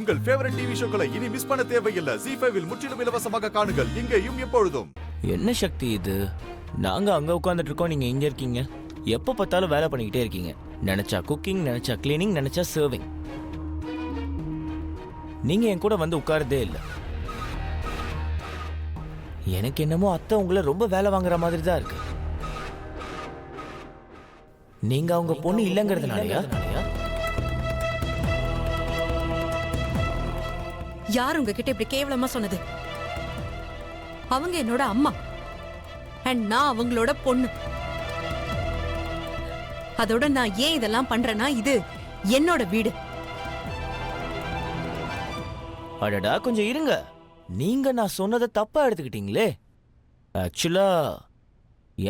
உங்கள் favourite TV ஷோக்களை இனி miss பண்ண தேவையில்லை. ZEE5 இல் முற்றிலும் இலவசமாக காணுங்கள், இங்கேயும் எப்பொழுதும். என்ன சக்தி இது? நாங்க அங்க உட்கார்ந்துட்டு இருக்கோம், நீங்க இங்க இருக்கீங்க. எப்ப பார்த்தாலும் வேலை பண்ணிக்கிட்டே இருக்கீங்க. நினைச்சா குக்கிங், நினைச்சா கிளீனிங், நினைச்சா சர்விங். நீங்க என் கூட வந்து உட்கார்றதே இல்லை. எனக்கு என்னமோ அத்தை உங்களை ரொம்ப வேலை வாங்குற மாதிரி தான் இருக்கு. நீங்க அவங்க பொண்ணு இல்லைங்கிறதுனாலயா? யார் உங்ககிட்ட இப்படி கேவலமா சொன்னது? அவங்க என்னோட அம்மா அண்ட் நான் அவங்களோட பொண்ணு. அதோட நான் ஏன் இதெல்லாம் பண்றேன்னா இது என்னோட வீடு. அடடா, கொஞ்சம் இருங்க. நீங்க நான் சொன்னதை தப்பா எடுத்துக்கிட்டீங்களே. ஆக்சுவலா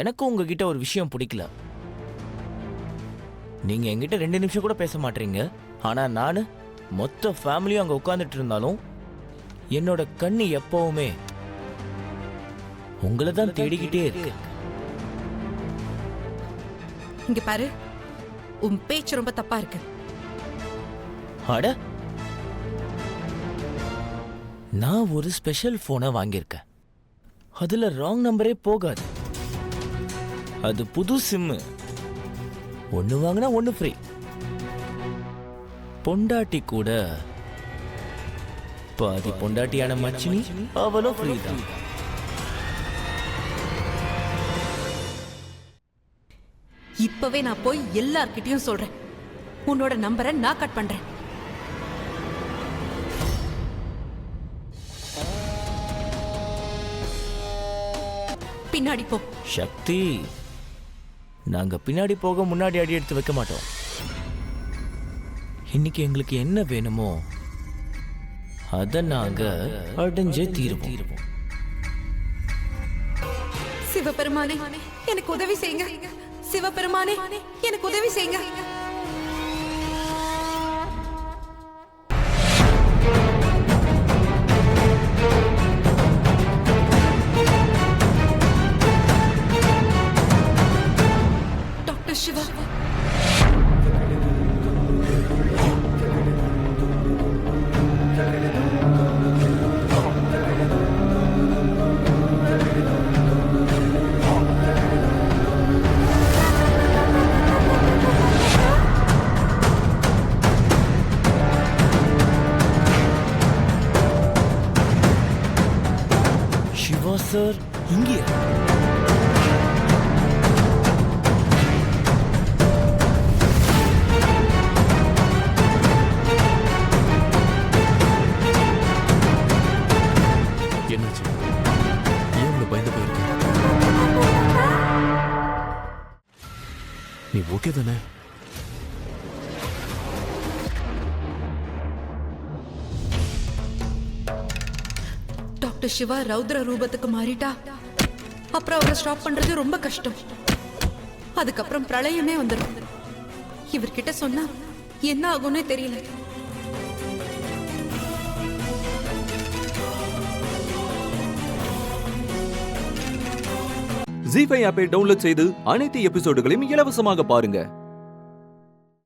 எனக்கு உங்ககிட்ட ஒரு விஷயம் பிடிக்கல. நீங்க என்கிட்ட 2 நிமிஷம் கூட பேச மாட்டீங்க. ஆனா நானு மொத்த ஃபேமிலியும் அங்க உட்கார்ந்துட்டு இருந்தாலும் என்னோட கண்ணு எப்பவுமே உங்களை தான் தேடிக்கிட்டே இருக்கு. இங்க பாரு, உன் பேச்சு ரொம்ப தப்பா இருக்கு. அட, நான் ஒரு ஸ்பெஷல் போனை வாங்கியிருக்கேன். அதுல ராங் நம்பரே போகாது. அது புது சிம்மு. ஒன்னு வாங்கினா ஒன்னு ஃப்ரீ. பொண்டாட்டி கூட பாதி பொண்டாட்டியான மச்சினி அவளும் ஃப்ரீ தான். இப்பவே நான் போய் எல்லார்கிட்டயும் சொல்றேன். உன்னோட நம்பரை நான் கட் பண்றேன். பின்னாடி போ. சக்தி, நாங்க பின்னாடி போக முன்னாடி அடி எடுத்து வைக்க மாட்டோம். இன்னைக்கு எங்களுக்கு என்ன வேணுமோ அத நாங்க அடைஞ்சே தீருவோம். சிவபெருமானே, எனக்கு உதவி செய்யுங்க. சிவபெருமானே, எனக்கு உதவி செய்யுங்க. டாக்டர் சிவா, சார் இங்கே என்னாச்சு? ஏன் இவ்வளவு பயந்து போயிருக்க? நீ ஓகே தானே? டாக்டர் சிவா ரௌத்ர ரூபத்துக்கு மாறிட்டா அப்புறம் அவரை ஸ்டாப் பண்றது ரொம்ப கஷ்டம். அதுக்கப்புறம் பிரளயமே வந்துடும். இவர்கிட்ட சொன்னா என்ன ஆகும்னே தெரியல. ZEE5 ஆப்பை டவுன்லோட் செய்து அனைத்து எபிசோடுகளையும் இலவசமாக பாருங்க.